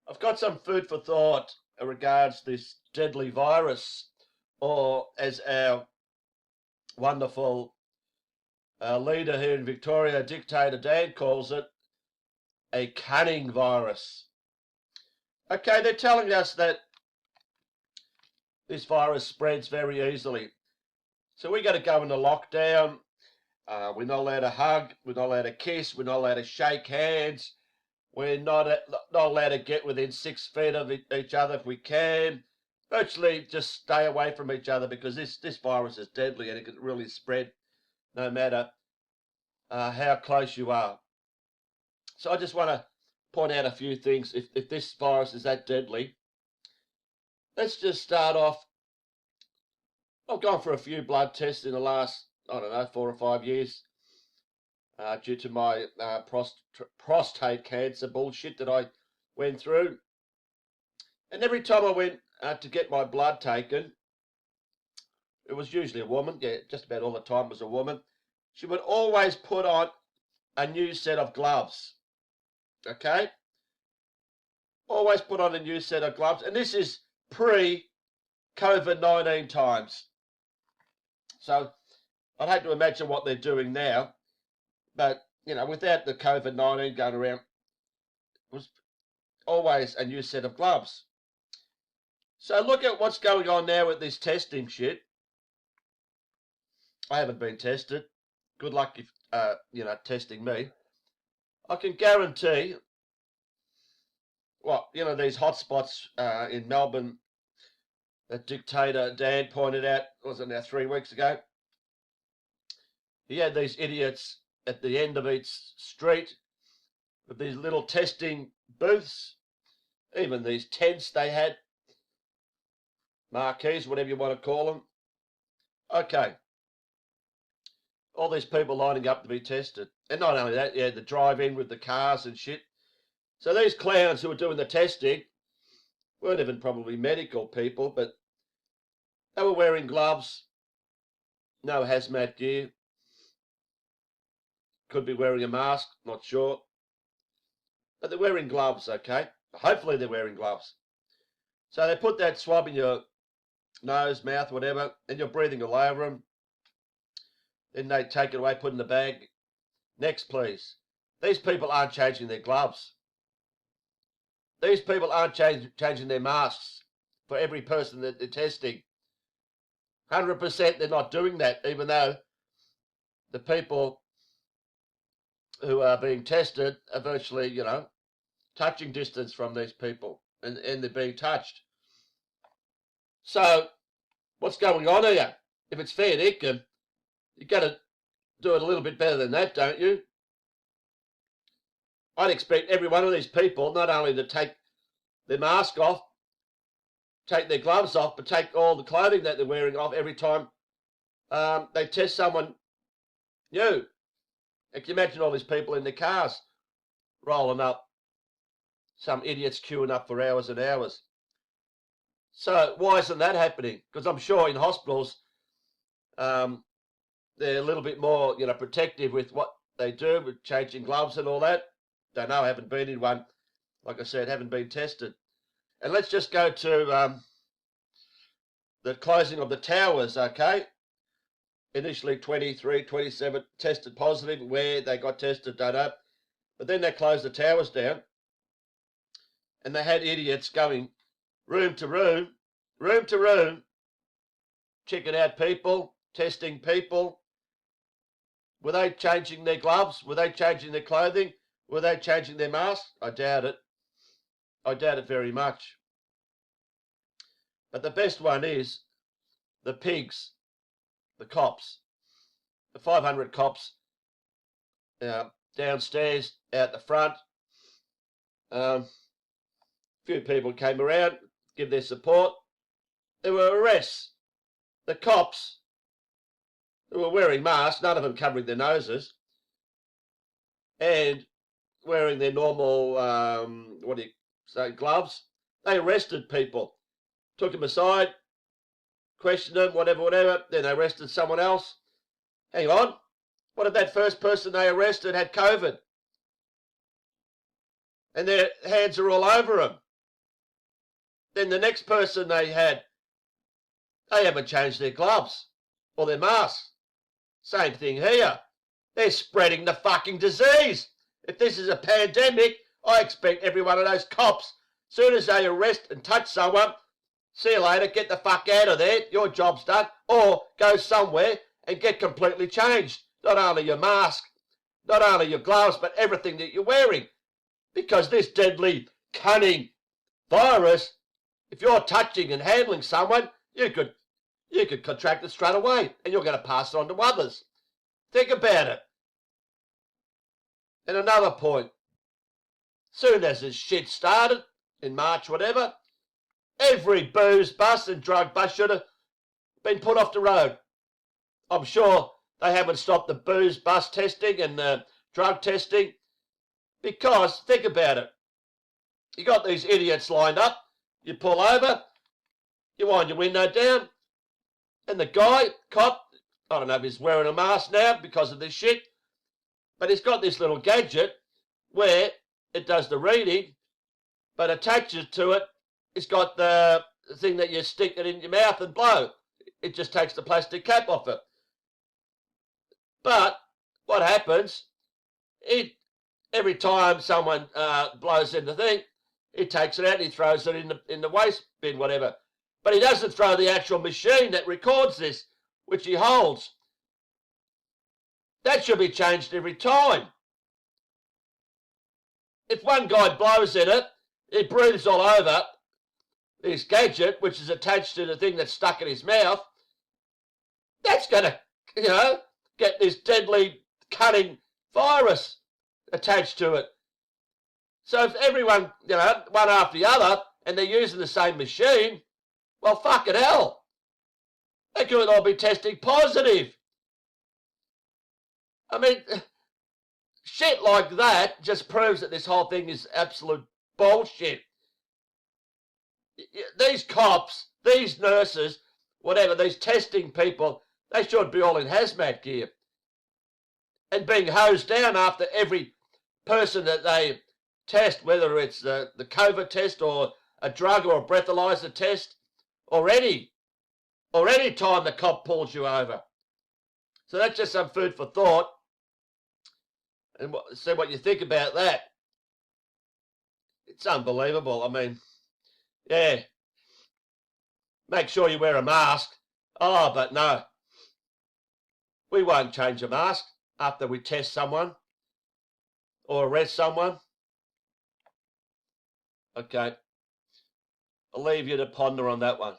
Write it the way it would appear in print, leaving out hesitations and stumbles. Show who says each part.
Speaker 1: I've got some food for thought regards this deadly virus, or as our wonderful leader here in Victoria, Dictator Dan, calls it, a cunning virus. Okay, they're telling us that this virus spreads very easily. So we got to go into lockdown. We're not allowed to hug. We're not allowed to kiss. We're not allowed to shake hands. We're not allowed to get within 6 feet of each other if we can. Virtually just stay away from each other, because this virus is deadly and it can really spread no matter how close you are. So I just want to point out a few things. If this virus is that deadly, let's just start off. I've gone for a few blood tests in the last, 4 or 5 years due to my prostate cancer bullshit that I went through. And every time I went to get my blood taken, it was usually a woman. Yeah, just about all the time it was a woman. She would always put on a new set of gloves. Okay? Always put on a new set of gloves. And this is pre-COVID-19 times. So I'd hate to imagine what they're doing now. But, without the COVID-19 going around, it was always a new set of gloves. So look at what's going on now with this testing shit. I haven't been tested. Good luck if, testing me. I can guarantee, these hotspots in Melbourne that Dictator Dan pointed out, was it now 3 weeks ago? He had these idiots at the end of each street with these little testing booths, even these tents they had, marquees, whatever you want to call them. Okay. All these people lining up to be tested. And not only that, the drive-in with the cars and shit. So these clowns who were doing the testing weren't even probably medical people, but they were wearing gloves, no hazmat gear. Could be wearing a mask, not sure. But they're wearing gloves, okay? Hopefully they're wearing gloves. So they put that swab in your nose, mouth, whatever, and you're breathing all over them. Then they take it away, put it in the bag. Next, please. These people aren't changing their gloves. These people aren't changing their masks for every person that they're testing. 100% they're not doing that, even though the people who are being tested are virtually, touching distance from these people, and they're being touched. So, what's going on here? If it's fair dinkum, you've got to do it a little bit better than that, don't you? I'd expect every one of these people not only to take their mask off, take their gloves off, but take all the clothing that they're wearing off every time they test someone new. And can you imagine all these people in their cars rolling up, some idiots queuing up for hours and hours. So why isn't that happening? Because I'm sure in hospitals they're a little bit more, protective with what they do, with changing gloves and all that. Don't know, I haven't been in one. Like I said, haven't been tested. And let's just go to the closing of the towers, okay? Initially 23, 27 tested positive. Where they got tested, don't know. But then they closed the towers down. And they had idiots going room to room, checking out people, testing people. Were they changing their gloves? Were they changing their clothing? Were they changing their masks? I doubt it. I doubt it very much. But the best one is the pigs, the cops, the 500 cops downstairs, out the front. Few people came around, give their support. There were arrests. The cops who were wearing masks, none of them covering their noses, and wearing their normal, gloves. They arrested people, took them aside, questioned them, whatever. Then they arrested someone else. Hang on, what if that first person they arrested had COVID? And their hands are all over them. then the next person they haven't changed their gloves or their masks. Same thing here. They're spreading the fucking disease. If this is a pandemic, I expect every one of those cops, soon as they arrest and touch someone, see you later, get the fuck out of there, your job's done, or go somewhere and get completely changed. Not only your mask, not only your gloves, but everything that you're wearing. Because this deadly, cunning virus, if you're touching and handling someone, you could contract it straight away, and you're going to pass it on to others. Think about it. And another point, soon as this shit started, in March, whatever, every booze bus and drug bus should have been put off the road. I'm sure they haven't stopped the booze bus testing and the drug testing, because, think about it, you got these idiots lined up, you pull over, you wind your window down, and the cop, I don't know if he's wearing a mask now because of this shit, but he's got this little gadget where it does the reading, but attached to it, it's got the thing that you stick it in your mouth and blow. It just takes the plastic cap off it. But what happens, every time someone blows in the thing, he takes it out and he throws it in the waste bin, whatever. But he doesn't throw the actual machine that records this, which he holds. That should be changed every time. If one guy blows in it, he breathes all over this gadget, which is attached to the thing that's stuck in his mouth, that's going to, get this deadly, cunning virus attached to it. So if everyone, one after the other, and they're using the same machine, well, fucking hell. They could all be testing positive. I mean, shit like that just proves that this whole thing is absolute bullshit. These cops, these nurses, whatever, these testing people, they should be all in hazmat gear and being hosed down after every person that they test, whether it's the COVID test or a drug or a breathalyzer test, or any time the cop pulls you over. So that's just some food for thought. And see what you think about that. It's unbelievable. I mean, yeah. Make sure you wear a mask. Oh, but no. We won't change a mask after we test someone or arrest someone. Okay. I'll leave you to ponder on that one.